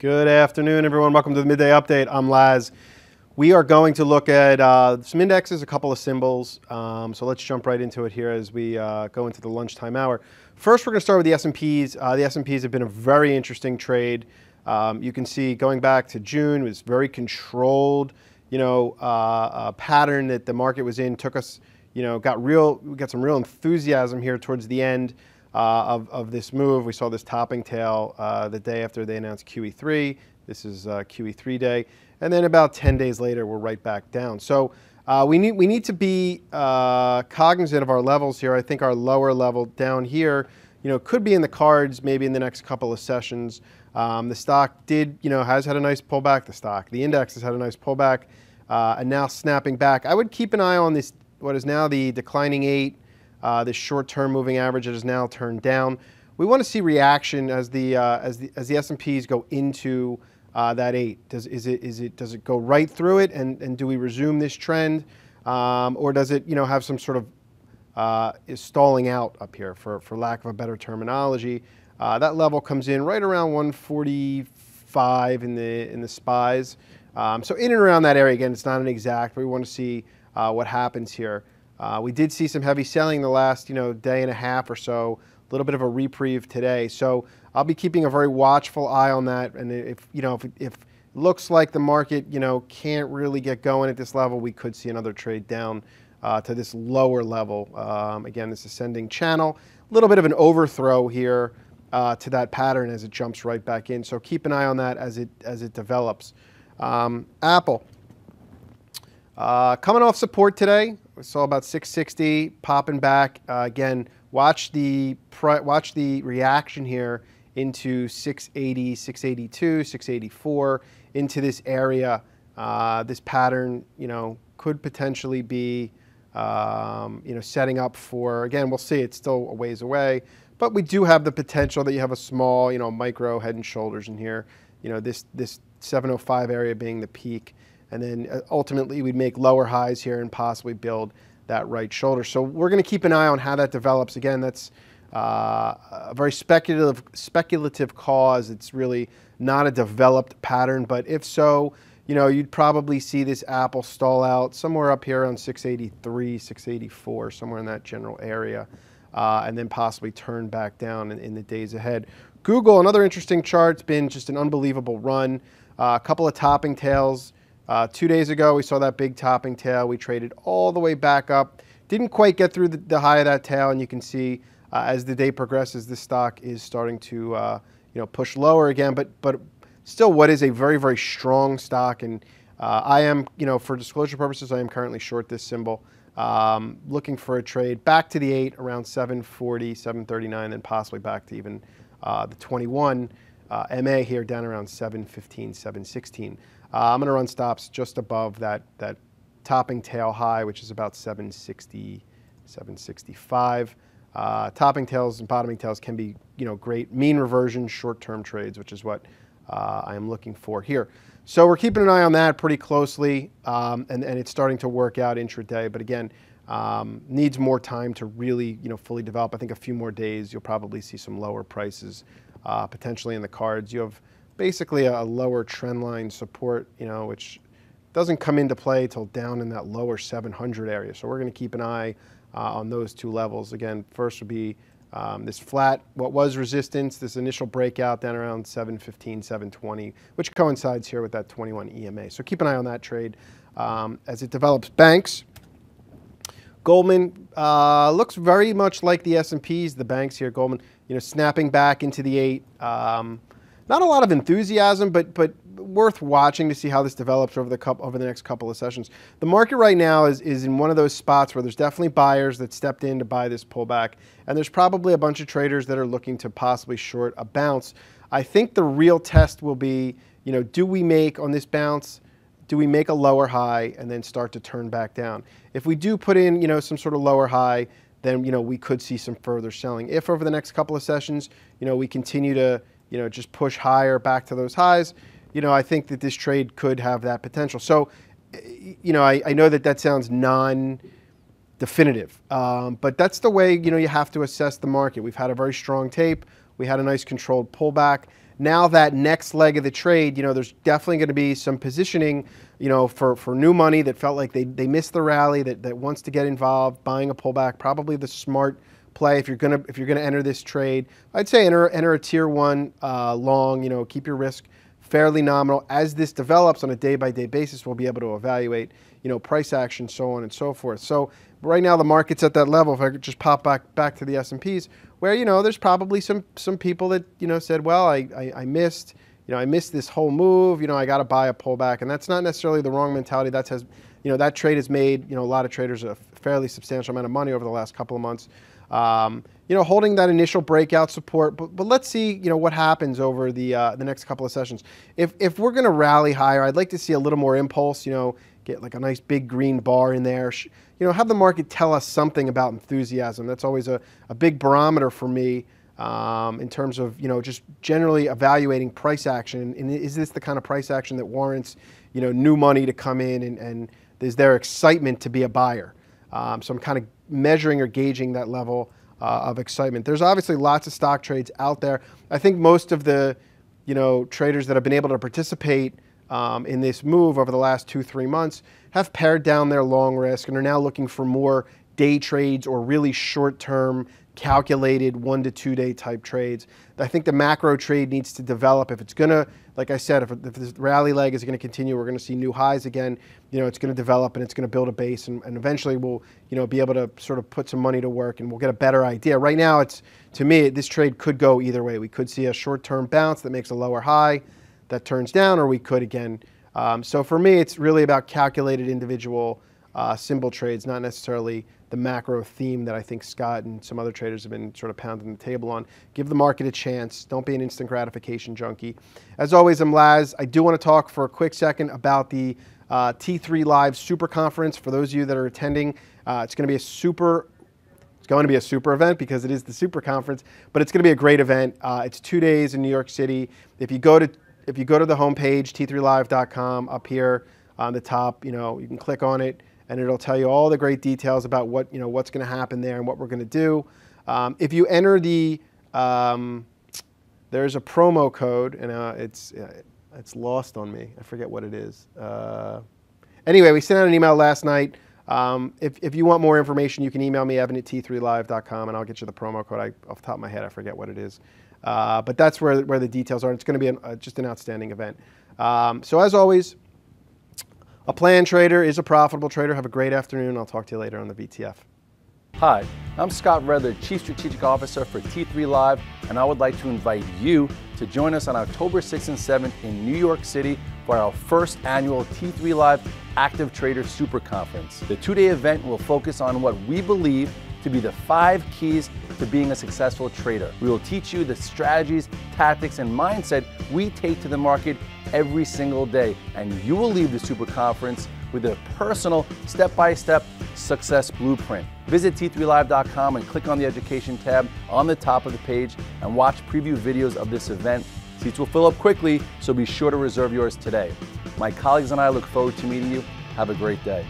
Good afternoon, everyone. Welcome to the Midday Update. I'm Laz. We are going to look at some indexes, a couple of symbols. So let's jump right into it here as we go into the lunchtime hour. First, we're going to start with the S&Ps. The S&Ps have been a very interesting trade. You can see going back to June, it was very controlled, pattern that the market was in. Took us, we got some real enthusiasm here towards the end of this move. We saw this topping tail the day after they announced QE3. This is QE3 day. And then about 10 days later, we're right back down. So we need to be cognizant of our levels here. I think our lower level down here, could be in the cards maybe in the next couple of sessions. The stock has had a nice pullback. The index has had a nice pullback and now snapping back. I would keep an eye on this, what is now the declining 8. This short-term moving average that is now turned down. We want to see reaction as the S&Ps go into that 8. Does it go right through it, and do we resume this trend, or does it have some sort of is stalling out up here for lack of a better terminology? That level comes in right around 145 in the SPYs. So in and around that area. Again, it's not an exact, but we want to see what happens here. We did see some heavy selling the last, day and a half or so. A little bit of a reprieve today. So I'll be keeping a very watchful eye on that. And if it looks like the market, can't really get going at this level, we could see another trade down to this lower level. Again, this ascending channel. A little bit of an overthrow here to that pattern as it jumps right back in. So keep an eye on that as it develops. Apple. Coming off support today. We saw about 660 popping back. Again, watch the reaction here into 680, 682, 684 into this area. This pattern, could potentially be, setting up for. Again, we'll see. It's still a ways away, but we do have the potential that you have a small, micro head and shoulders in here. This 705 area being the peak. And then ultimately we'd make lower highs here and possibly build that right shoulder. So we're going to keep an eye on how that develops. Again, that's a very speculative cause. It's really not a developed pattern, but if so, you'd probably see this Apple stall out somewhere up here around 683, 684, somewhere in that general area, and then possibly turn back down in the days ahead. Google, another interesting chart. It's been just an unbelievable run. A couple of topping tails. 2 days ago, we saw that big topping tail. We traded all the way back up. Didn't quite get through the high of that tail, and you can see as the day progresses, this stock is starting to push lower again. But still, what is a very, very strong stock. And I am, for disclosure purposes, I am currently short this symbol. Looking for a trade back to the 8 around 740, 739, then possibly back to even the 21 MA here down around 715, 716. I'm going to run stops just above that topping tail high, which is about 760, 765. Topping tails and bottoming tails can be, great mean reversion, short-term trades, which is what I am looking for here. So we're keeping an eye on that pretty closely, and it's starting to work out intraday. But again, needs more time to really, fully develop. I think a few more days, you'll probably see some lower prices potentially in the cards. You have basically a lower trend line support, which doesn't come into play till down in that lower 700 area. So we're going to keep an eye on those two levels. Again, first would be this flat, what was resistance, this initial breakout down around 715, 720, which coincides here with that 21 EMA. So keep an eye on that trade as it develops. Banks. Goldman looks very much like the S&Ps, the banks here. Goldman, snapping back into the 8. Not a lot of enthusiasm, but worth watching to see how this develops over the next couple of sessions. The market right now is in one of those spots where there's definitely buyers that stepped in to buy this pullback, and there's probably a bunch of traders that are looking to possibly short a bounce. I think the real test will be, do we make on this bounce? Do we make a lower high and then start to turn back down? If we do put in, some sort of lower high, then we could see some further selling. If over the next couple of sessions, we continue to just push higher back to those highs, I think that this trade could have that potential. So, I know that sounds non-definitive, but that's the way, you have to assess the market. We've had a very strong tape. We had a nice controlled pullback. now that next leg of the trade, there's definitely going to be some positioning, for new money that felt like they missed the rally, that wants to get involved, buying a pullback, probably the smart play if you're gonna enter this trade. I'd say enter a tier 1 long. Keep your risk fairly nominal. As this develops on a day-by-day basis, we'll be able to evaluate, price action, so on and so forth. So right now the market's at that level. If I could just pop back to the S&Ps, where there's probably some people that said, well, I missed this whole move. I got to buy a pullback, and that's not necessarily the wrong mentality. That trade has made a lot of traders a fairly substantial amount of money over the last couple of months. Holding that initial breakout support, but let's see, what happens over the next couple of sessions. If we're going to rally higher, I'd like to see a little more impulse. Get like a nice big green bar in there. Have the market tell us something about enthusiasm. That's always a big barometer for me in terms of just generally evaluating price action. And is this the kind of price action that warrants new money to come in, and is there excitement to be a buyer? So I'm kind of measuring or gauging that level of excitement. There's obviously lots of stock trades out there. I think most of the traders that have been able to participate in this move over the last 2-3 months have pared down their long risk and are now looking for more day trades or really short-term calculated 1 to 2 day type trades. I think the macro trade needs to develop. If it's going to, like I said, if this rally leg is going to continue, we're going to see new highs again. It's going to develop and it's going to build a base, and eventually we'll be able to sort of put some money to work and we'll get a better idea. Right now, to me, this trade could go either way. We could see a short-term bounce that makes a lower high that turns down, or we could again. So for me, it's really about calculated individual symbol trades, not necessarily the macro theme that I think Scott and some other traders have been sort of pounding the table on. Give the market a chance. Don't be an instant gratification junkie. As always, I'm Laz. I do want to talk for a quick second about the T3 Live Super Conference. For those of you that are attending, it's going to be a super event because it is the Super Conference, but it's going to be a great event. It's 2 days in New York City. If you go to the homepage, t3live.com, up here on the top, you can click on it, and it'll tell you all the great details about what's going to happen there and what we're going to do. If you enter there's a promo code, and it's lost on me. I forget what it is. Anyway, we sent out an email last night. If you want more information, you can email me, evan@t3live.com, and I'll get you the promo code. Off the top of my head, I forget what it is. But that's where the details are. It's going to be just an outstanding event. So as always, a planned trader is a profitable trader. Have a great afternoon. I'll talk to you later on the VTF. Hi, I'm Scott Redler, Chief Strategic Officer for T3 Live, and I would like to invite you to join us on October 6th and 7th in New York City for our first annual T3 Live Active Trader Super Conference. The 2-day event will focus on what we believe to be the 5 keys to being a successful trader. We will teach you the strategies, tactics, and mindset we take to the market every single day, and you will leave the Super Conference with a personal step-by-step success blueprint. Visit t3live.com and click on the Education tab on the top of the page and watch preview videos of this event. Seats will fill up quickly, so be sure to reserve yours today. My colleagues and I look forward to meeting you. Have a great day.